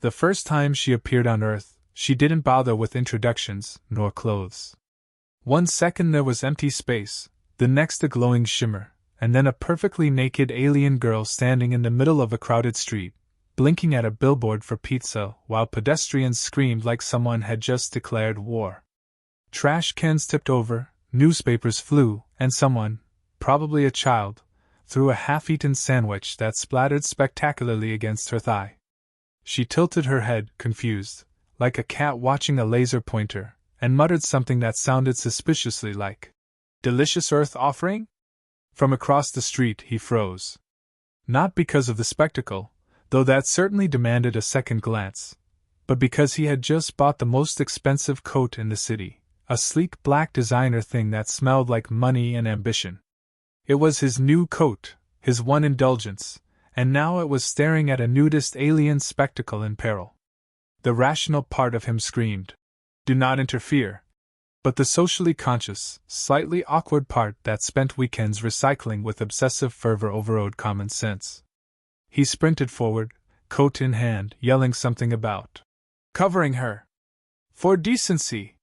The first time she appeared on Earth, she didn't bother with introductions, nor clothes. 1 second there was empty space, the next a glowing shimmer, and then a perfectly naked alien girl standing in the middle of a crowded street, blinking at a billboard for pizza while pedestrians screamed like someone had just declared war. Trash cans tipped over, newspapers flew, and someone, probably a child, threw a half-eaten sandwich that splattered spectacularly against her thigh. She tilted her head, confused, like a cat watching a laser pointer, and muttered something that sounded suspiciously like, "Delicious Earth offering?" From across the street he froze. Not because of the spectacle, though that certainly demanded a second glance, but because he had just bought the most expensive coat in the city, a sleek black designer thing that smelled like money and ambition. It was his new coat, his one indulgence, and now it was staring at a nudist alien spectacle in peril. The rational part of him screamed, "Do not interfere," but the socially conscious, slightly awkward part that spent weekends recycling with obsessive fervor overrode common sense. He sprinted forward, coat in hand, yelling something about covering her. "For decency!"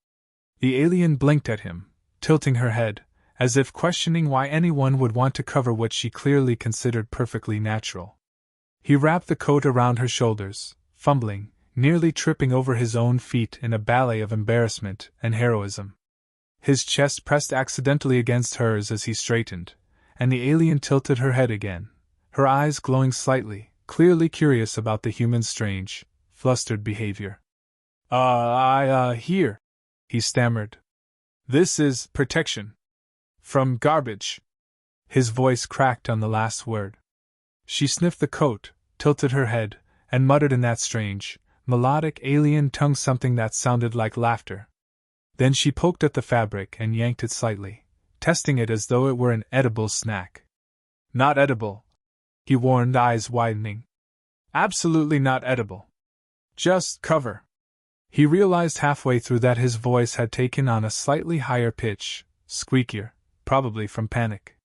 The alien blinked at him, tilting her head, as if questioning why anyone would want to cover what she clearly considered perfectly natural. He wrapped the coat around her shoulders, fumbling, nearly tripping over his own feet in a ballet of embarrassment and heroism. His chest pressed accidentally against hers as he straightened, and the alien tilted her head again, her eyes glowing slightly, clearly curious about the human's strange, flustered behavior. Here," he stammered. "This is protection. From garbage." His voice cracked on the last word. She sniffed the coat, tilted her head, and muttered in that strange, melodic alien tongue something that sounded like laughter. Then she poked at the fabric and yanked it slightly, testing it as though it were an edible snack. "Not edible," he warned, eyes widening. "Absolutely not edible. Just cover." He realized halfway through that his voice had taken on a slightly higher pitch, squeakier, probably from panic.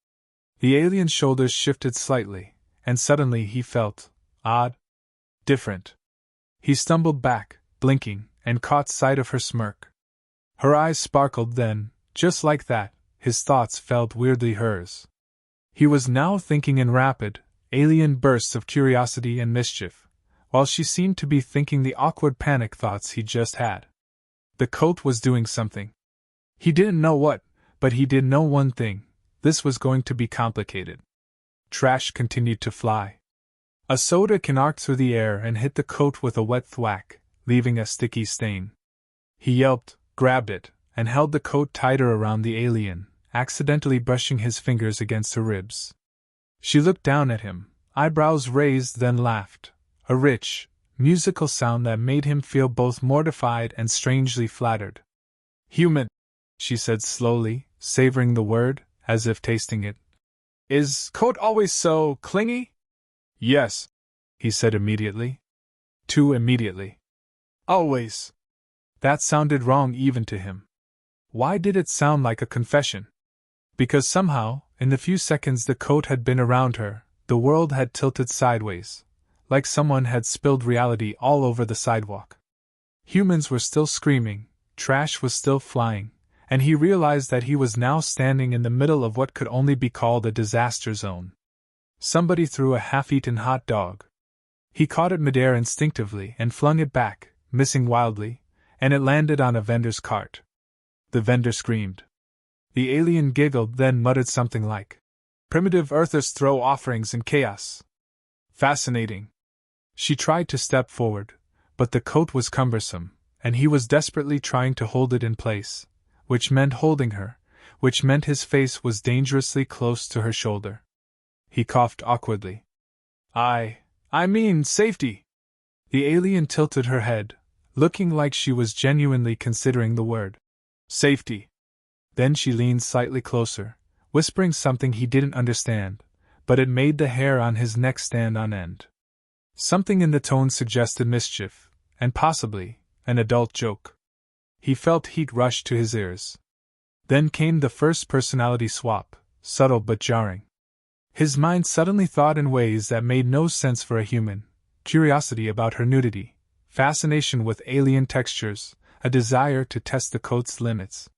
The alien's shoulders shifted slightly, and suddenly he felt odd, different. He stumbled back, blinking, and caught sight of her smirk. Her eyes sparkled then, just like that, his thoughts felt weirdly hers. He was now thinking in rapid, alien bursts of curiosity and mischief, while she seemed to be thinking the awkward panic thoughts he just had. The coat was doing something. He didn't know what, but he did know one thing: this was going to be complicated. Trash continued to fly. A soda can arc through the air and hit the coat with a wet thwack, leaving a sticky stain. He yelped, grabbed it, and held the coat tighter around the alien, accidentally brushing his fingers against her ribs. She looked down at him, eyebrows raised, then laughed, a rich, musical sound that made him feel both mortified and strangely flattered. "Human," she said slowly, savoring the word, as if tasting it. "Is coat always so clingy?" "Yes," he said immediately. Too immediately. "Always." That sounded wrong even to him. Why did it sound like a confession? Because somehow, in the few seconds the coat had been around her, the world had tilted sideways, like someone had spilled reality all over the sidewalk. Humans were still screaming, trash was still flying, and he realized that he was now standing in the middle of what could only be called a disaster zone. Somebody threw a half-eaten hot dog. He caught it midair instinctively and flung it back, missing wildly, and it landed on a vendor's cart. The vendor screamed. The alien giggled, then muttered something like, "Primitive Earthers throw offerings in chaos." Fascinating. She tried to step forward, but the coat was cumbersome, and he was desperately trying to hold it in place, which meant holding her, which meant his face was dangerously close to her shoulder. He coughed awkwardly. I mean safety." The alien tilted her head, looking like she was genuinely considering the word. "Safety." Then she leaned slightly closer, whispering something he didn't understand, but it made the hair on his neck stand on end. Something in the tone suggested mischief, and possibly an adult joke. He felt heat rush to his ears. Then came the first personality swap, subtle but jarring. His mind suddenly thought in ways that made no sense for a human: curiosity about her nudity, fascination with alien textures, a desire to test the coat's limits.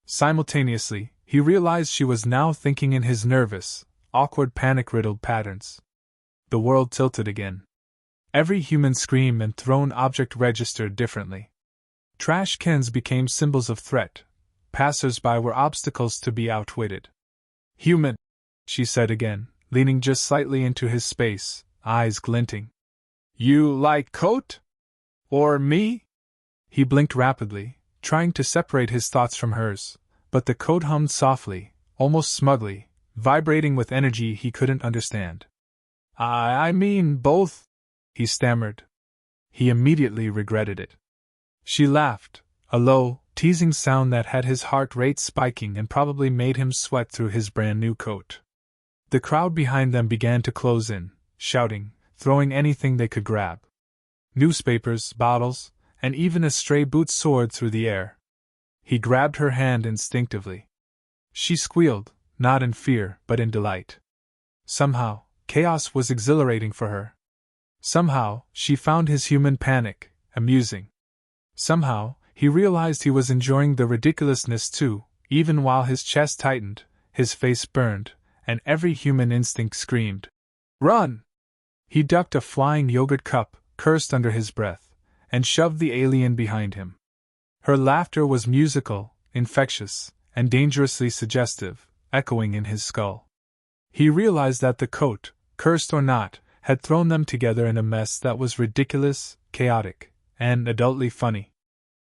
Simultaneously, he realized she was now thinking in his nervous, awkward, panic-riddled patterns. The world tilted again. Every human scream and thrown object registered differently. Trash cans became symbols of threat. Passers-by were obstacles to be outwitted. "Human," she said again, leaning just slightly into his space, eyes glinting. "You like coat? Or me?" He blinked rapidly, trying to separate his thoughts from hers, but the coat hummed softly, almost smugly, vibrating with energy he couldn't understand. I mean both," he stammered. He immediately regretted it. She laughed, a low, teasing sound that had his heart rate spiking and probably made him sweat through his brand new coat. The crowd behind them began to close in, shouting, throwing anything they could grab. Newspapers, bottles, and even a stray boot soared through the air. He grabbed her hand instinctively. She squealed, not in fear but in delight. Somehow, chaos was exhilarating for her. Somehow, she found his human panic amusing. Somehow, he realized he was enjoying the ridiculousness too, even while his chest tightened, his face burned, and every human instinct screamed, "Run!" He ducked a flying yogurt cup, cursed under his breath, and shoved the alien behind him. Her laughter was musical, infectious, and dangerously suggestive, echoing in his skull. He realized that the coat, cursed or not, had thrown them together in a mess that was ridiculous, chaotic, and adultly funny.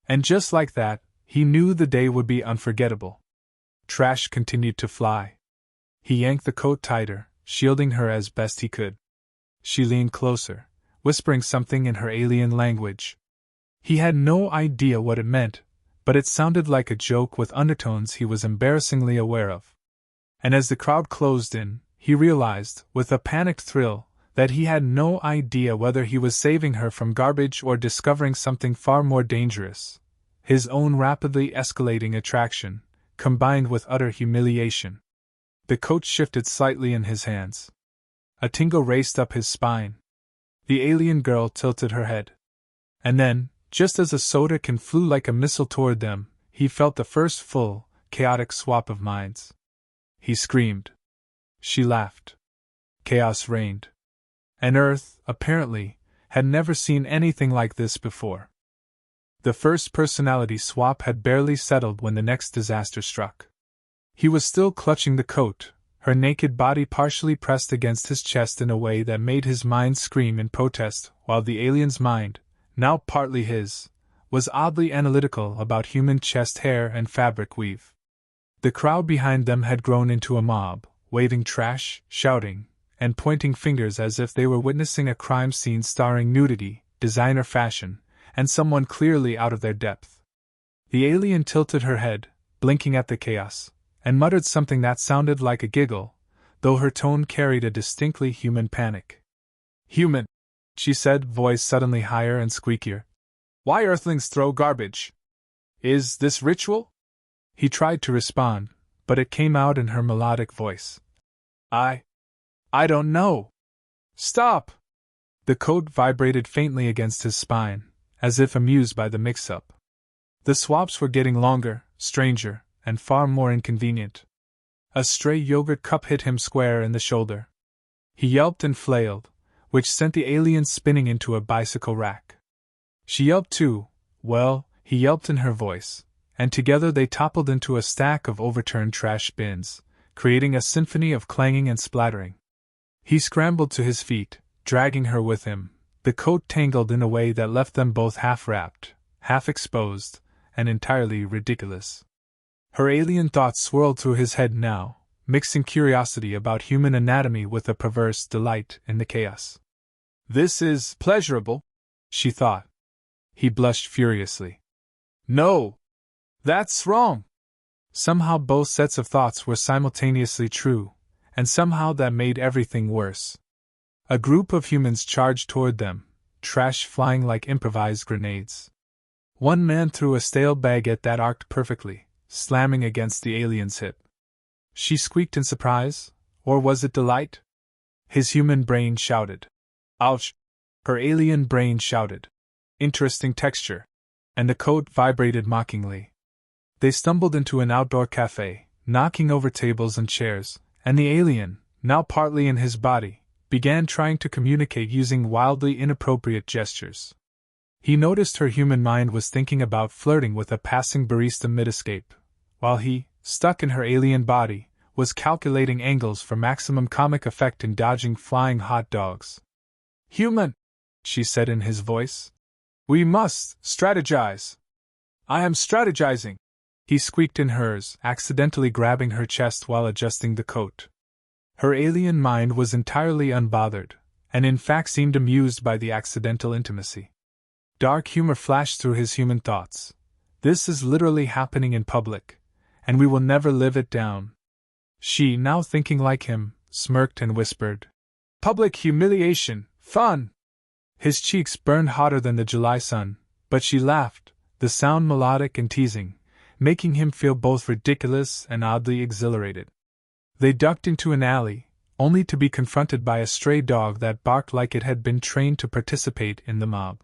And just like that, he knew the day would be unforgettable. Trash continued to fly. He yanked the coat tighter, shielding her as best he could. She leaned closer, whispering something in her alien language. He had no idea what it meant, but it sounded like a joke with undertones he was embarrassingly aware of. And as the crowd closed in, he realized, with a panicked thrill, that he had no idea whether he was saving her from garbage or discovering something far more dangerous: his own rapidly escalating attraction, combined with utter humiliation. The coat shifted slightly in his hands. A tingle raced up his spine. The alien girl tilted her head. And then, just as a soda can flew like a missile toward them, he felt the first full, chaotic swap of minds. He screamed. She laughed. Chaos reigned. And Earth, apparently, had never seen anything like this before. The first personality swap had barely settled when the next disaster struck. He was still clutching the coat, her naked body partially pressed against his chest in a way that made his mind scream in protest, while the alien's mind, now partly his, was oddly analytical about human chest hair and fabric weave. The crowd behind them had grown into a mob, waving trash, shouting, and pointing fingers as if they were witnessing a crime scene starring nudity, designer fashion, and someone clearly out of their depth. The alien tilted her head, blinking at the chaos, and muttered something that sounded like a giggle, though her tone carried a distinctly human panic. "Human," she said, voice suddenly higher and squeakier. "Why Earthlings throw garbage? Is this ritual?" He tried to respond, but it came out in her melodic voice. I don't know." "Stop!" The coat vibrated faintly against his spine, as if amused by the mix-up. The swaps were getting longer, stranger, and far more inconvenient. A stray yogurt cup hit him square in the shoulder. He yelped and flailed, which sent the alien spinning into a bicycle rack. She yelped too, well, he yelped in her voice, and together they toppled into a stack of overturned trash bins, creating a symphony of clanging and splattering. He scrambled to his feet, dragging her with him, the coat tangled in a way that left them both half-wrapped, half-exposed, and entirely ridiculous. Her alien thoughts swirled through his head now, mixing curiosity about human anatomy with a perverse delight in the chaos. "This is pleasurable," she thought. He blushed furiously. "No! That's wrong!" Somehow both sets of thoughts were simultaneously true, and somehow that made everything worse. A group of humans charged toward them, trash flying like improvised grenades. One man threw a stale baguette that arced perfectly, slamming against the alien's hip. She squeaked in surprise, or was it delight? His human brain shouted. "Ouch!" Her alien brain shouted. Interesting texture. And the coat vibrated mockingly. They stumbled into an outdoor cafe, knocking over tables and chairs, and the alien, now partly in his body, began trying to communicate using wildly inappropriate gestures. He noticed her human mind was thinking about flirting with a passing barista mid-escape, while he, stuck in her alien body, was calculating angles for maximum comic effect in dodging flying hot dogs. "Human," she said in his voice. "We must strategize." "I am strategizing," he squeaked in hers, accidentally grabbing her chest while adjusting the coat. Her alien mind was entirely unbothered, and in fact seemed amused by the accidental intimacy. Dark humor flashed through his human thoughts. This is literally happening in public, and we will never live it down. She, now thinking like him, smirked and whispered, "Public humiliation, fun!" His cheeks burned hotter than the July sun, but she laughed, the sound melodic and teasing, making him feel both ridiculous and oddly exhilarated. They ducked into an alley, only to be confronted by a stray dog that barked like it had been trained to participate in the mob.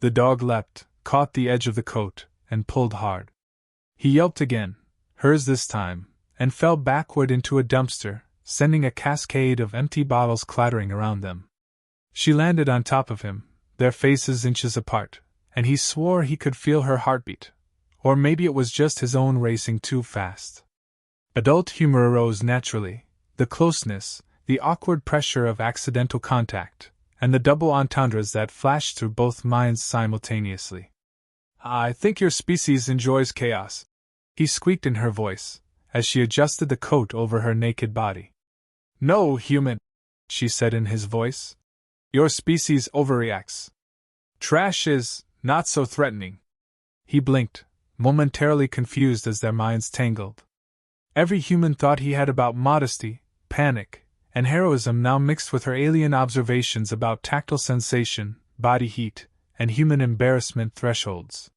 The dog leapt, caught the edge of the coat, and pulled hard. He yelped again, hers this time, and fell backward into a dumpster, sending a cascade of empty bottles clattering around them. She landed on top of him, their faces inches apart, and he swore he could feel her heartbeat. Or maybe it was just his own racing too fast. Adult humor arose naturally, the closeness, the awkward pressure of accidental contact, and the double entendres that flashed through both minds simultaneously. "I think your species enjoys chaos," he squeaked in her voice, as she adjusted the coat over her naked body. "No, human," she said in his voice. "Your species overreacts. Trash is not so threatening." He blinked, momentarily confused as their minds tangled. Every human thought he had about modesty, panic, and heroism now mixed with her alien observations about tactile sensation, body heat, and human embarrassment thresholds.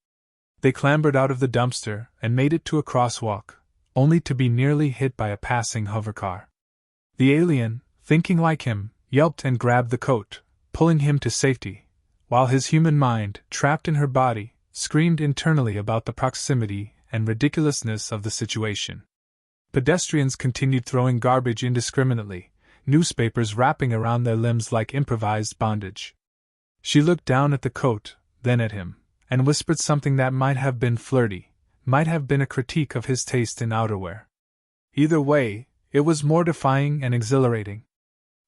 They clambered out of the dumpster and made it to a crosswalk, only to be nearly hit by a passing hovercar. The alien, thinking like him, yelped and grabbed the coat, pulling him to safety, while his human mind, trapped in her body, screamed internally about the proximity and ridiculousness of the situation. Pedestrians continued throwing garbage indiscriminately, newspapers wrapping around their limbs like improvised bondage. She looked down at the coat, then at him, and whispered something that might have been flirty, might have been a critique of his taste in outerwear. Either way, it was mortifying and exhilarating.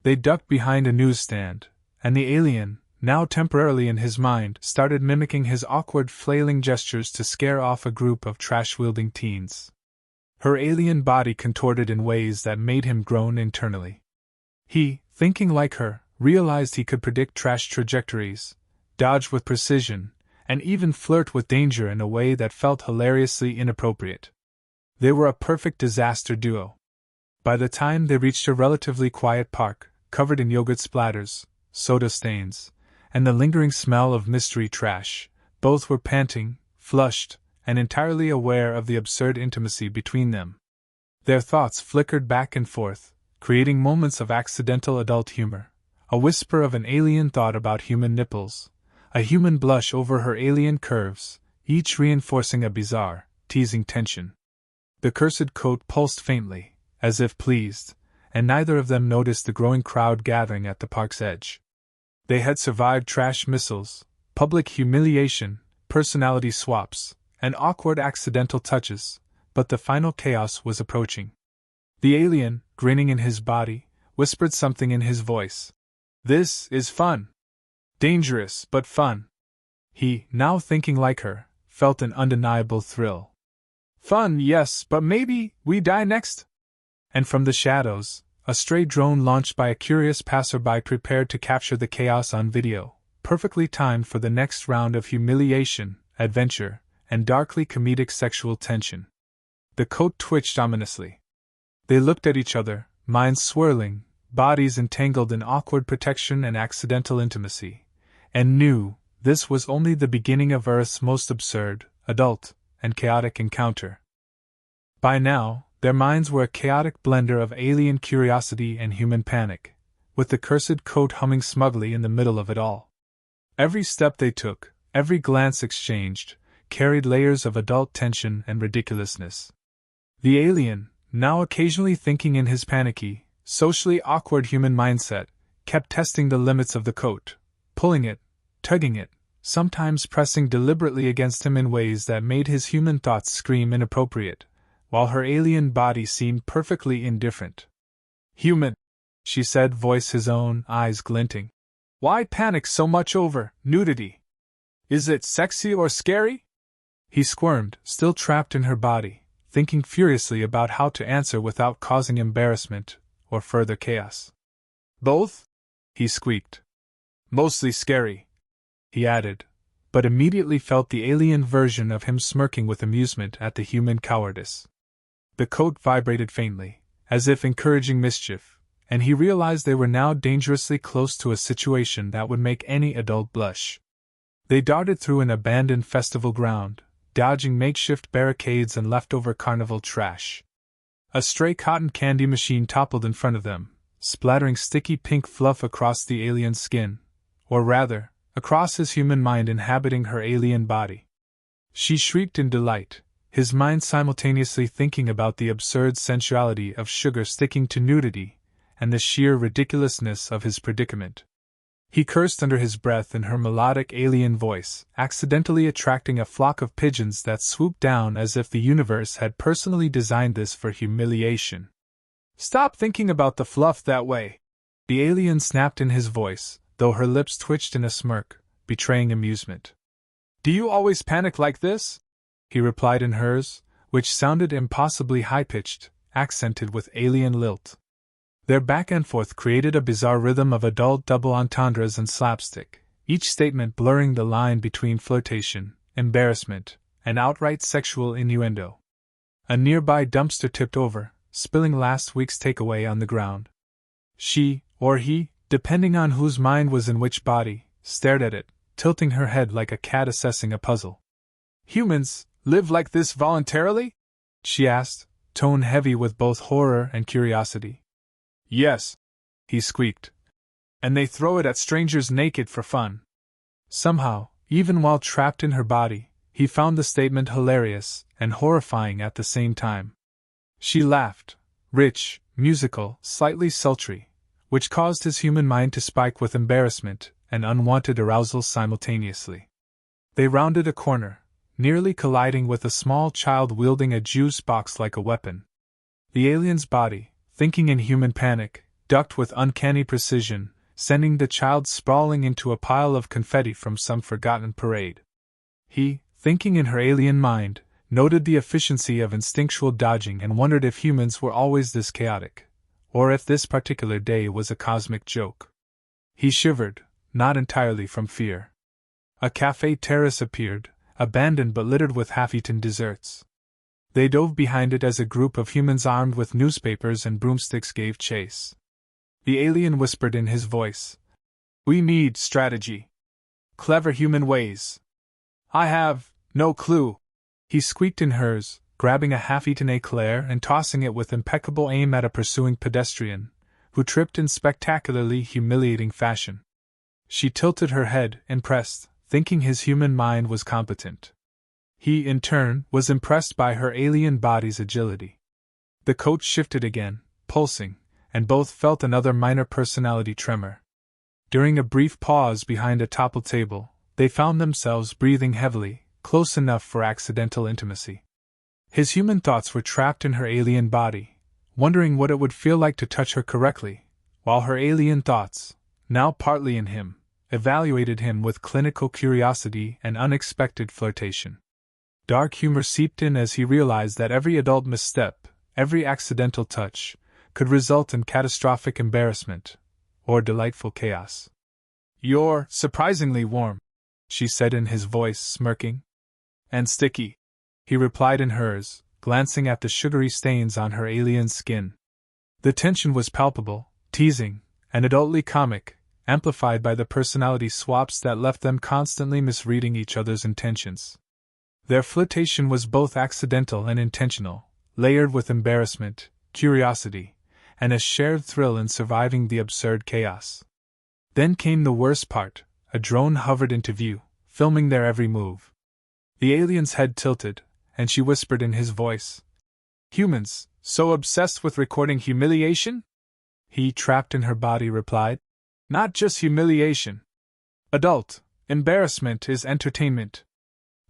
They ducked behind a newsstand, and the alien, now temporarily in his mind, started mimicking his awkward flailing gestures to scare off a group of trash-wielding teens. Her alien body contorted in ways that made him groan internally. He, thinking like her, realized he could predict trash trajectories, dodge with precision, and even flirt with danger in a way that felt hilariously inappropriate. They were a perfect disaster duo. By the time they reached a relatively quiet park, covered in yogurt splatters, soda stains, and the lingering smell of mystery trash, both were panting, flushed, and entirely aware of the absurd intimacy between them. Their thoughts flickered back and forth, creating moments of accidental adult humor, a whisper of an alien thought about human nipples, a human blush over her alien curves, each reinforcing a bizarre, teasing tension. The cursed coat pulsed faintly, as if pleased, and neither of them noticed the growing crowd gathering at the park's edge. They had survived trash missiles, public humiliation, personality swaps, and awkward accidental touches, but the final chaos was approaching. The alien, grinning in his body, whispered something in his voice. "This is fun. Dangerous, but fun." He, now thinking like her, felt an undeniable thrill. "Fun, yes, but maybe we die next?" And from the shadows, a stray drone launched by a curious passerby prepared to capture the chaos on video, perfectly timed for the next round of humiliation, adventure, and darkly comedic sexual tension. The coat twitched ominously. They looked at each other, minds swirling, bodies entangled in awkward protection and accidental intimacy, and knew this was only the beginning of Earth's most absurd, adult, and chaotic encounter. By now, their minds were a chaotic blender of alien curiosity and human panic, with the cursed coat humming smugly in the middle of it all. Every step they took, Every glance exchanged carried layers of adult tension and ridiculousness. The alien, now occasionally thinking in his panicky, socially awkward human mindset, kept testing the limits of the coat, pulling it, tugging it, sometimes pressing deliberately against him in ways that made his human thoughts scream inappropriate, while her alien body seemed perfectly indifferent. "Human," she said, voice his own, eyes glinting. "Why panic so much over nudity? Is it sexy or scary?" He squirmed, still trapped in her body, thinking furiously about how to answer without causing embarrassment or further chaos. "Both?" he squeaked. "Mostly scary," he added, but immediately felt the alien version of him smirking with amusement at the human cowardice. The coat vibrated faintly, as if encouraging mischief, and he realized they were now dangerously close to a situation that would make any adult blush. They darted through an abandoned festival ground, dodging makeshift barricades and leftover carnival trash. A stray cotton candy machine toppled in front of them, splattering sticky pink fluff across the alien's skin, or rather, across his human mind inhabiting her alien body. She shrieked in delight, his mind simultaneously thinking about the absurd sensuality of sugar sticking to nudity, and the sheer ridiculousness of his predicament. He cursed under his breath in her melodic alien voice, accidentally attracting a flock of pigeons that swooped down as if the universe had personally designed this for humiliation. "Stop thinking about the fluff that way," the alien snapped in his voice, though her lips twitched in a smirk, betraying amusement. "Do you always panic like this?" he replied in hers, which sounded impossibly high-pitched, accented with alien lilt. Their back and forth created a bizarre rhythm of adult double entendres and slapstick, each statement blurring the line between flirtation, embarrassment, and outright sexual innuendo. A nearby dumpster tipped over, spilling last week's takeaway on the ground. She, or he, depending on whose mind was in which body, stared at it, tilting her head like a cat assessing a puzzle. "Humans live like this voluntarily?" she asked, tone heavy with both horror and curiosity. "Yes," he squeaked. "And they throw it at strangers naked for fun." Somehow, even while trapped in her body, he found the statement hilarious and horrifying at the same time. She laughed, rich, musical, slightly sultry, which caused his human mind to spike with embarrassment and unwanted arousal simultaneously. They rounded a corner, nearly colliding with a small child wielding a juice box like a weapon. The alien's body, thinking in human panic, ducked with uncanny precision, sending the child sprawling into a pile of confetti from some forgotten parade. He, thinking in her alien mind, noted the efficiency of instinctual dodging and wondered if humans were always this chaotic, or if this particular day was a cosmic joke. He shivered, not entirely from fear. A cafe terrace appeared, abandoned but littered with half-eaten desserts. They dove behind it as a group of humans armed with newspapers and broomsticks gave chase. The alien whispered in his voice, "We need strategy. Clever human ways." "I have no clue," he squeaked in hers, grabbing a half-eaten eclair and tossing it with impeccable aim at a pursuing pedestrian, who tripped in spectacularly humiliating fashion. She tilted her head, impressed, thinking his human mind was competent. He, in turn, was impressed by her alien body's agility. The coach shifted again, pulsing, and both felt another minor personality tremor. During a brief pause behind a toppled table, they found themselves breathing heavily, close enough for accidental intimacy. His human thoughts were trapped in her alien body, wondering what it would feel like to touch her correctly, while her alien thoughts, now partly in him, evaluated him with clinical curiosity and unexpected flirtation. Dark humor seeped in as he realized that every adult misstep, every accidental touch, could result in catastrophic embarrassment, or delightful chaos. "You're surprisingly warm," she said in his voice, smirking. "And sticky," he replied in hers, glancing at the sugary stains on her alien skin. The tension was palpable, teasing, and adultly comic, amplified by the personality swaps that left them constantly misreading each other's intentions. Their flirtation was both accidental and intentional, layered with embarrassment, curiosity, and a shared thrill in surviving the absurd chaos. Then came the worst part. A drone hovered into view, filming their every move. The alien's head tilted, and she whispered in his voice. Humans, so obsessed with recording humiliation? He, trapped in her body, replied. Not just humiliation. Adult embarrassment is entertainment.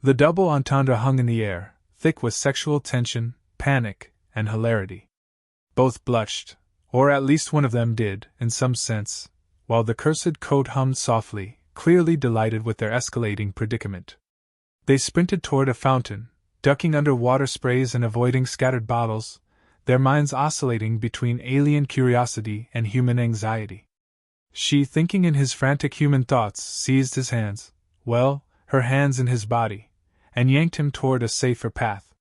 The double entendre hung in the air, thick with sexual tension, panic, and hilarity. Both blushed, or at least one of them did, in some sense, while the cursed coat hummed softly, clearly delighted with their escalating predicament. They sprinted toward a fountain, ducking under water sprays and avoiding scattered bottles, their minds oscillating between alien curiosity and human anxiety. She, thinking in his frantic human thoughts, seized his hands, her hands in his body, and yanked him toward a safer path.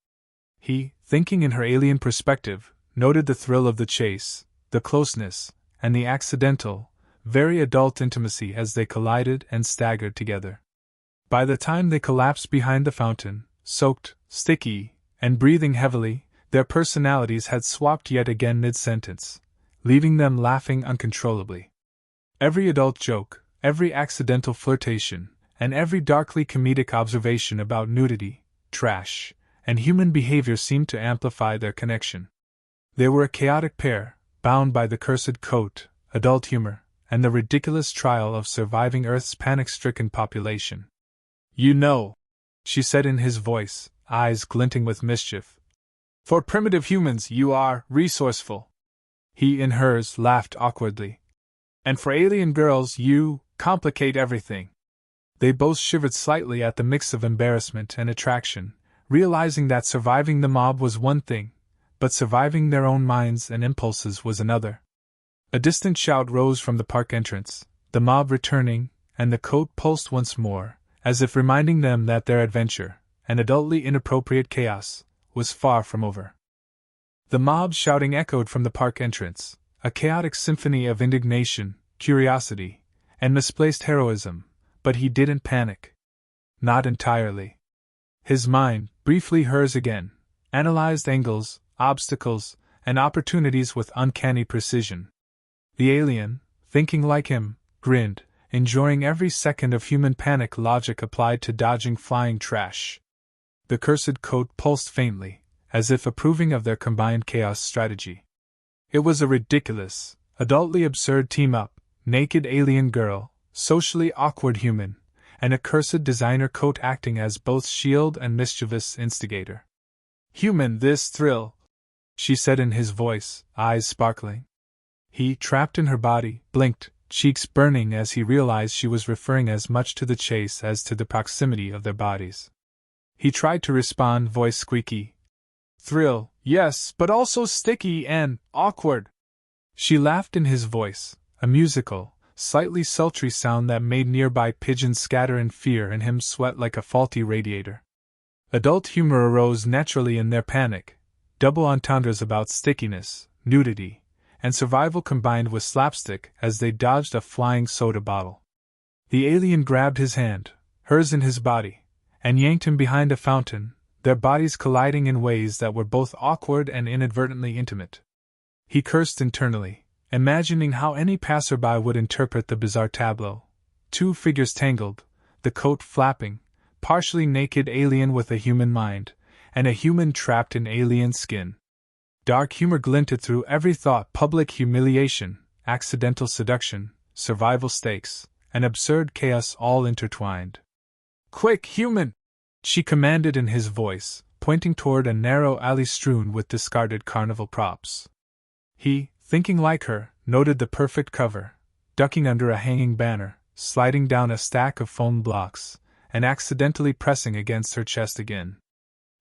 He, thinking in her alien perspective, noted the thrill of the chase, the closeness, and the accidental, very adult intimacy as they collided and staggered together. By the time they collapsed behind the fountain, soaked, sticky, and breathing heavily, their personalities had swapped yet again mid-sentence, leaving them laughing uncontrollably. Every adult joke, every accidental flirtation, and every darkly comedic observation about nudity, trash, and human behavior seemed to amplify their connection. They were a chaotic pair, bound by the cursed coat, adult humor, and the ridiculous trial of surviving Earth's panic-stricken population. You know, she said in his voice, eyes glinting with mischief. For primitive humans, you are resourceful. He, in hers, laughed awkwardly. And for alien girls, you complicate everything. They both shivered slightly at the mix of embarrassment and attraction, realizing that surviving the mob was one thing, but surviving their own minds and impulses was another. A distant shout rose from the park entrance, the mob returning, and the coat pulsed once more, as if reminding them that their adventure, an adultly inappropriate chaos, was far from over. The mob's shouting echoed from the park entrance, a chaotic symphony of indignation, curiosity, and misplaced heroism, but he didn't panic. Not entirely. His mind, briefly hers again, analyzed angles, obstacles, and opportunities with uncanny precision. The alien, thinking like him, grinned, enjoying every second of human panic logic applied to dodging flying trash. The cursed coat pulsed faintly, as if approving of their combined chaos strategy. It was a ridiculous, adultly absurd team-up, naked alien girl, socially awkward human, and a cursed designer coat acting as both shield and mischievous instigator. Human this thrill, she said in his voice, eyes sparkling. He, trapped in her body, blinked, cheeks burning as he realized she was referring as much to the chase as to the proximity of their bodies. He tried to respond, voice squeaky. Thrill, yes, but also sticky and awkward. She laughed in his voice, a musical, slightly sultry sound that made nearby pigeons scatter in fear and him sweat like a faulty radiator. Adult humor arose naturally in their panic, double entendres about stickiness, nudity, and survival combined with slapstick as they dodged a flying soda bottle. The alien grabbed his hand, hers in his body, and yanked him behind a fountain, their bodies colliding in ways that were both awkward and inadvertently intimate. He cursed internally, imagining how any passerby would interpret the bizarre tableau. Two figures tangled, the coat flapping, partially naked alien with a human mind, and a human trapped in alien skin. Dark humor glinted through every thought: public humiliation, accidental seduction, survival stakes, and absurd chaos all intertwined. Quick, human! She commanded in his voice, pointing toward a narrow alley strewn with discarded carnival props. He, thinking like her, noted the perfect cover, ducking under a hanging banner, sliding down a stack of foam blocks, and accidentally pressing against her chest again.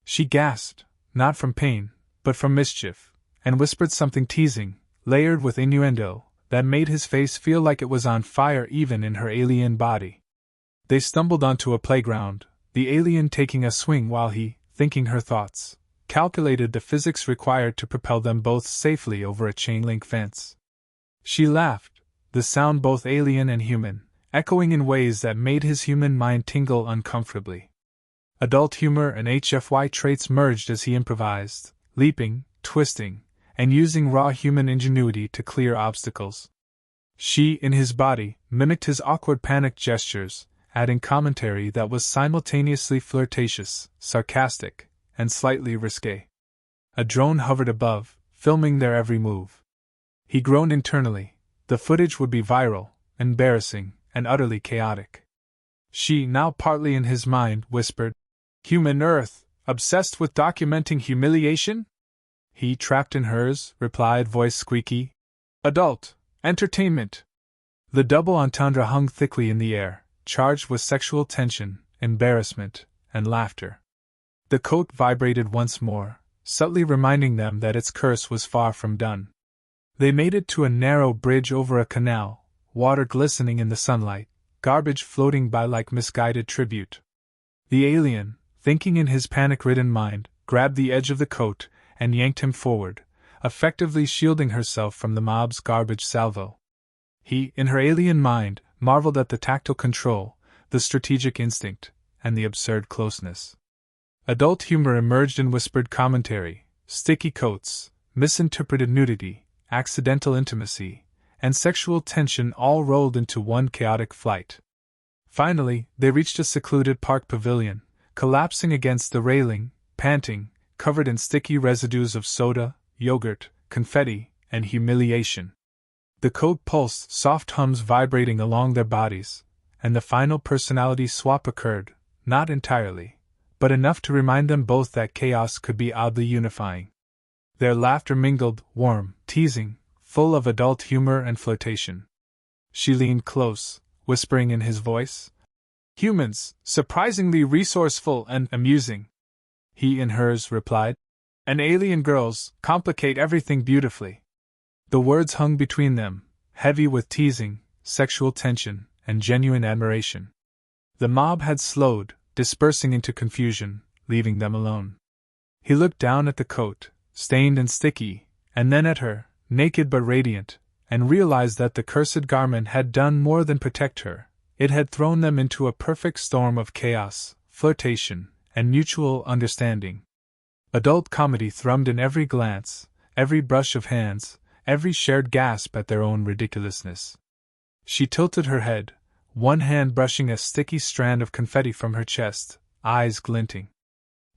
She gasped, not from pain, but from mischief, and whispered something teasing, layered with innuendo, that made his face feel like it was on fire even in her alien body. They stumbled onto a playground, the alien taking a swing while he, thinking her thoughts, calculated the physics required to propel them both safely over a chain-link fence. She laughed, the sound both alien and human, echoing in ways that made his human mind tingle uncomfortably. Adult humor and HFY traits merged as he improvised, leaping, twisting, and using raw human ingenuity to clear obstacles. She, in his body, mimicked his awkward panic gestures, adding commentary that was simultaneously flirtatious, sarcastic, and slightly risque. A drone hovered above, filming their every move. He groaned internally. The footage would be viral, embarrassing, and utterly chaotic. She, now partly in his mind, whispered, "Human Earth, obsessed with documenting humiliation?" He, trapped in hers, replied, voice squeaky, "Adult entertainment." The double entendre hung thickly in the air, charged with sexual tension, embarrassment, and laughter. The coat vibrated once more, subtly reminding them that its curse was far from done. They made it to a narrow bridge over a canal, water glistening in the sunlight, garbage floating by like misguided tribute. The alien, thinking in his panic-ridden mind, grabbed the edge of the coat and yanked him forward, effectively shielding herself from the mob's garbage salvo. He, in her alien mind, marveled at the tactile control, the strategic instinct, and the absurd closeness. Adult humor emerged in whispered commentary, sticky coats, misinterpreted nudity, accidental intimacy, and sexual tension all rolled into one chaotic flight. Finally, they reached a secluded park pavilion, collapsing against the railing, panting, covered in sticky residues of soda, yogurt, confetti, and humiliation. The coat pulsed, soft hums vibrating along their bodies, and the final personality swap occurred, not entirely, but enough to remind them both that chaos could be oddly unifying. Their laughter mingled, warm, teasing, full of adult humor and flirtation. She leaned close, whispering in his voice, "Humans, surprisingly resourceful and amusing." He in hers replied, "And alien girls complicate everything beautifully." The words hung between them, heavy with teasing, sexual tension, and genuine admiration. The mob had slowed, dispersing into confusion, leaving them alone. He looked down at the coat, stained and sticky, and then at her, naked but radiant, and realized that the cursed garment had done more than protect her. It had thrown them into a perfect storm of chaos, flirtation, and mutual understanding. Adult comedy thrummed in every glance, every brush of hands, every shared gasp at their own ridiculousness. She tilted her head, one hand brushing a sticky strand of confetti from her chest, eyes glinting.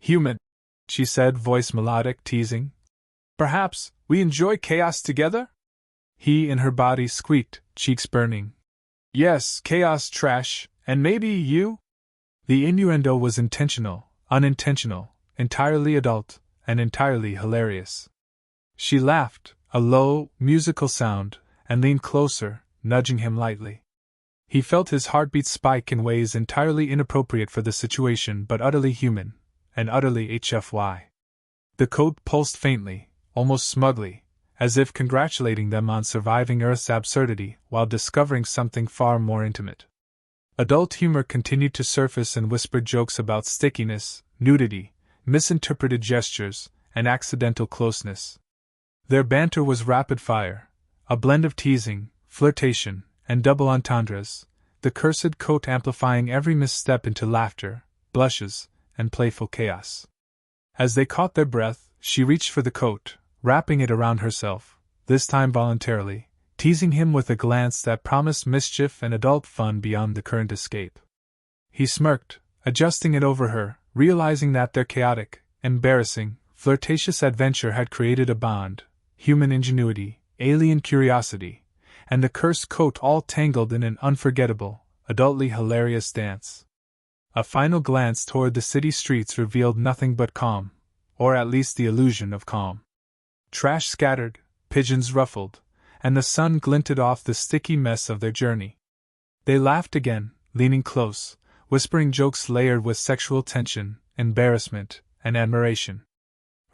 "Human," she said, voice melodic, teasing. "Perhaps we enjoy chaos together?" He in her body squeaked, cheeks burning. "Yes, chaos trash, and maybe you?" The innuendo was intentional, unintentional, entirely adult, and entirely hilarious. She laughed, a low, musical sound, and leaned closer, nudging him lightly. He felt his heartbeat spike in ways entirely inappropriate for the situation but utterly human, and utterly HFY. The coat pulsed faintly, almost smugly, as if congratulating them on surviving Earth's absurdity while discovering something far more intimate. Adult humor continued to surface in whispered jokes about stickiness, nudity, misinterpreted gestures, and accidental closeness. Their banter was rapid fire, a blend of teasing, flirtation, and double entendres, the cursed coat amplifying every misstep into laughter, blushes, and playful chaos. As they caught their breath, she reached for the coat, wrapping it around herself, this time voluntarily, teasing him with a glance that promised mischief and adult fun beyond the current escape. He smirked, adjusting it over her, realizing that their chaotic, embarrassing, flirtatious adventure had created a bond, human ingenuity, alien curiosity, and the cursed coat all tangled in an unforgettable, adultly hilarious dance. A final glance toward the city streets revealed nothing but calm, or at least the illusion of calm. Trash scattered, pigeons ruffled, and the sun glinted off the sticky mess of their journey. They laughed again, leaning close, whispering jokes layered with sexual tension, embarrassment, and admiration.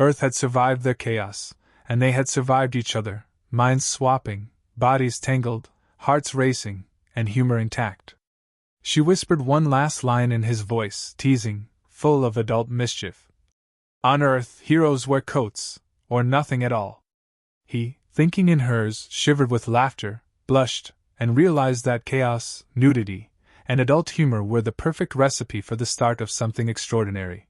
Earth had survived their chaos, and they had survived each other, minds swapping, bodies tangled, hearts racing, and humor intact. She whispered one last line in his voice, teasing, full of adult mischief. "On Earth, heroes wear coats, or nothing at all." He, thinking in hers, shivered with laughter, blushed, and realized that chaos, nudity, and adult humor were the perfect recipe for the start of something extraordinary.